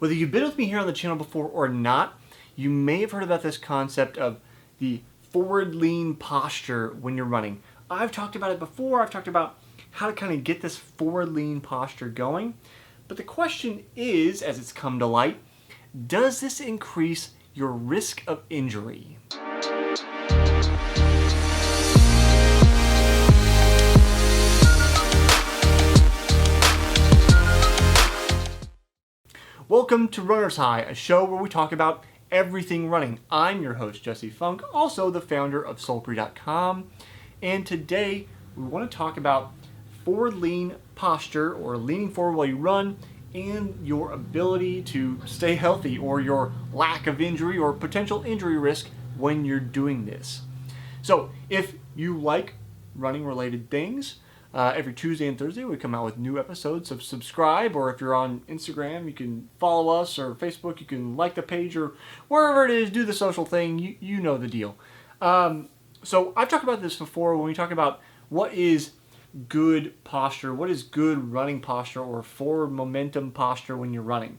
Whether you've been with me here on the channel before or not, you may have heard about this concept of the forward lean posture when you're running. I've talked about it before. I've talked about how to kind of get this forward lean posture going. But the question is, as it's come to light, does this increase your risk of injury? Welcome to Runner's High, a show where we talk about everything running. I'm your host, Jesse Funk, also the founder of Sulpry.com, and today we want to talk about forward lean posture, or leaning forward while you run, and your ability to stay healthy, or your lack of injury or potential injury risk when you're doing this. So if you like running related things, every Tuesday and Thursday we come out with new episodes, so subscribe, or if you're on Instagram you can follow us, or Facebook you can like the page, or wherever it is, do the social thing, you know the deal. So I've talked about this before when we talk about what is good posture, what is good running posture or forward momentum posture when you're running.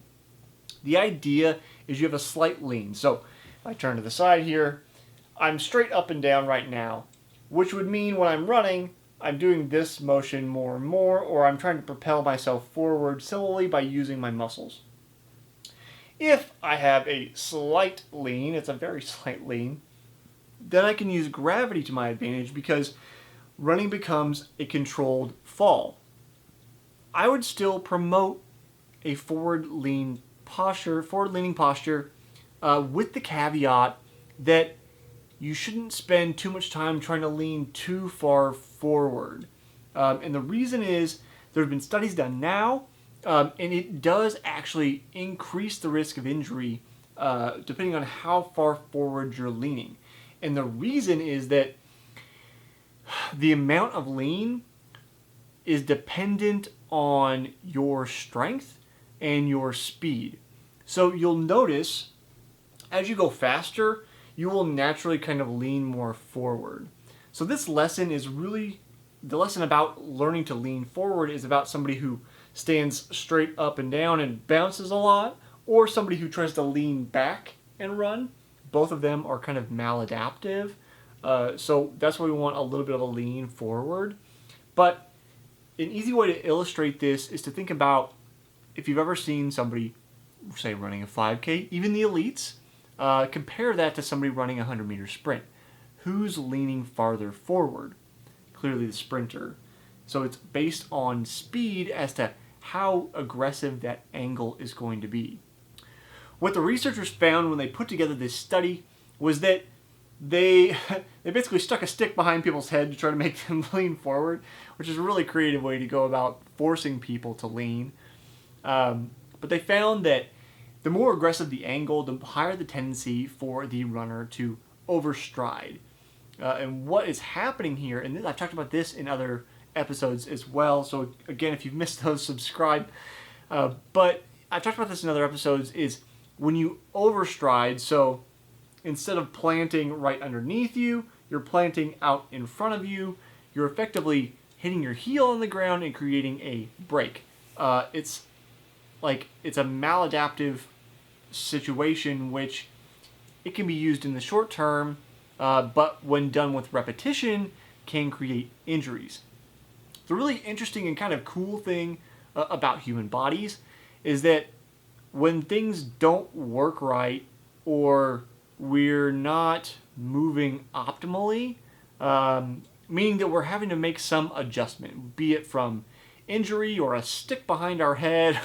The idea is you have a slight lean. So if I turn to the side here, I'm straight up and down right now, which would mean when I'm running, I'm doing this motion more and more, or I'm trying to propel myself forward solely by using my muscles. If I have a slight lean, it's a very slight lean, then I can use gravity to my advantage because running becomes a controlled fall. I would still promote a forward-leaning posture, with the caveat that you shouldn't spend too much time trying to lean too far forward. And the reason is there have been studies done now, and it does actually increase the risk of injury depending on how far forward you're leaning. And the reason is that the amount of lean is dependent on your strength and your speed. So you'll notice as you go faster, you will naturally kind of lean more forward. So this lesson is really, the lesson about learning to lean forward is about somebody who stands straight up and down and bounces a lot, or somebody who tries to lean back and run. Both of them are kind of maladaptive. So that's why we want a little bit of a lean forward. But an easy way to illustrate this is to think about if you've ever seen somebody, say, running a 5K, even the elites, compare that to somebody running a 100-meter sprint. Who's leaning farther forward? Clearly the sprinter. So it's based on speed as to how aggressive that angle is going to be. What the researchers found when they put together this study was that they basically stuck a stick behind people's head to try to make them lean forward, which is a really creative way to go about forcing people to lean. But they found that the more aggressive the angle, the higher the tendency for the runner to overstride. And what is happening here, and I've talked about this in other episodes as well, so again, if you've missed those, subscribe. But I've talked about this in other episodes, is when you overstride, so instead of planting right underneath you, you're planting out in front of you, you're effectively hitting your heel on the ground and creating a break. It's a maladaptive situation, which it can be used in the short term, but when done with repetition, can create injuries. The really interesting and kind of cool thing about human bodies is that when things don't work right, or we're not moving optimally, meaning that we're having to make some adjustment, be it from injury or a stick behind our head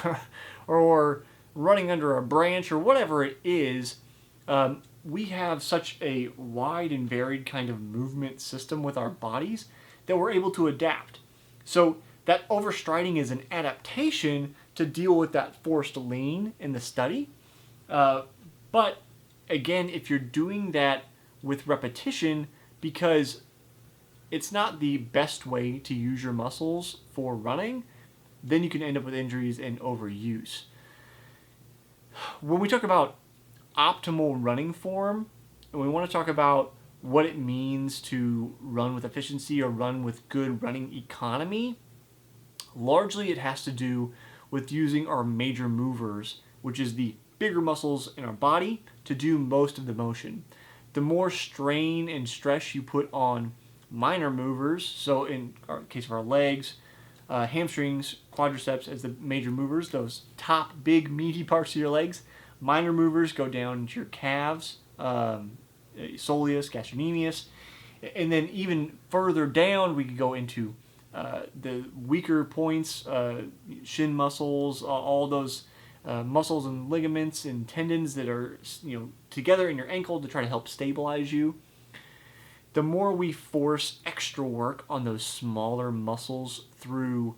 or running under a branch or whatever it is, we have such a wide and varied kind of movement system with our bodies that we're able to adapt. So that overstriding is an adaptation to deal with that forced lean in the study. But again, if you're doing that with repetition, because it's not the best way to use your muscles for running, then you can end up with injuries and overuse. When we talk about optimal running form, and we want to talk about what it means to run with efficiency or run with good running economy, largely it has to do with using our major movers which is the bigger muscles in our body, to do most of the motion. The more strain and stress you put on minor movers, so in our case of our legs, hamstrings, quadriceps as the major movers, those top big meaty parts of your legs. Minor movers go down into your calves, soleus, gastrocnemius, and then even further down we could go into the weaker points, shin muscles, all those muscles and ligaments and tendons that are together in your ankle to try to help stabilize you. The more we force extra work on those smaller muscles through,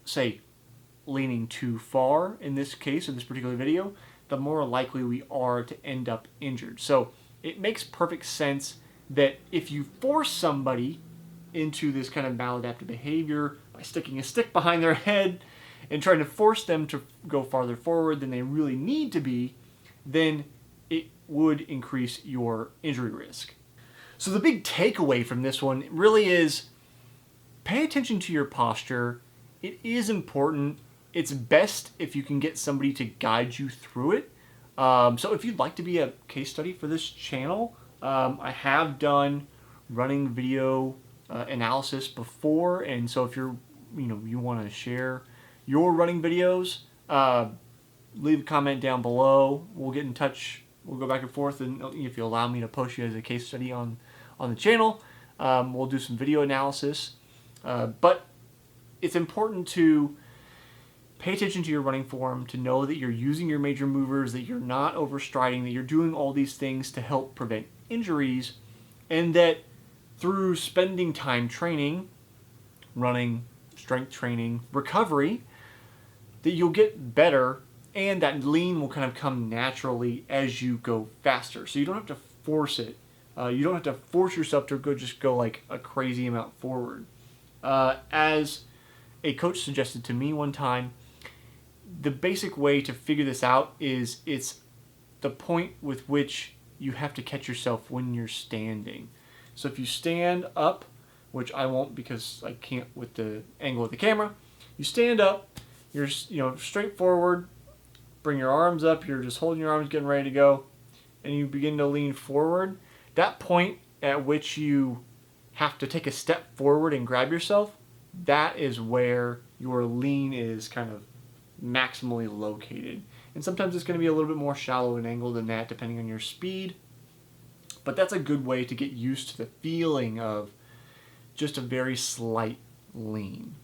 say, leaning too far in this case, in this particular video, the more likely we are to end up injured. So it makes perfect sense that if you force somebody into this kind of maladaptive behavior by sticking a stick behind their head and trying to force them to go farther forward than they really need to be, then it would increase your injury risk. So the big takeaway from this one really is pay attention to your posture. It is important. It's best if you can get somebody to guide you through it. So if you'd like to be a case study for this channel, I have done running video analysis before, and so if you want to share your running videos, leave a comment down below. We'll get in touch. We'll go back and forth, and if you allow me to post you as a case study on the channel, we'll do some video analysis. But it's important to pay attention to your running form, to know that you're using your major movers, that you're not overstriding, that you're doing all these things to help prevent injuries, and that through spending time training, running, strength training, recovery, that you'll get better, and that lean will kind of come naturally as you go faster. So you don't have to force it. You don't have to force yourself to go like a crazy amount forward. As a coach suggested to me one time, the basic way to figure this out is it's the point with which you have to catch yourself when you're standing. So if you stand up, which I won't because I can't with the angle of the camera, you stand up, you're straight forward, bring your arms up, you're just holding your arms, getting ready to go, and you begin to lean forward. That point at which you have to take a step forward and grab yourself, that is where your lean is kind of maximally located. And sometimes it's going to be a little bit more shallow an angle than that depending on your speed. But that's a good way to get used to the feeling of just a very slight lean.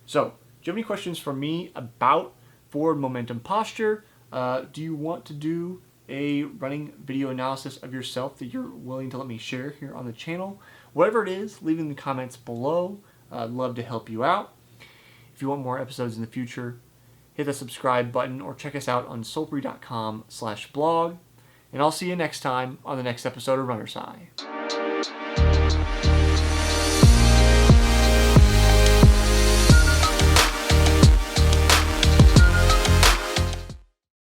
So, do you have any questions for me about forward momentum posture? Do you want to do a running video analysis of yourself that you're willing to let me share here on the channel? Whatever it is, leave in the comments below. I'd love to help you out. If you want more episodes in the future, hit the subscribe button or check us out on solpri.com/blog. And I'll see you next time on the next episode of Runner's High.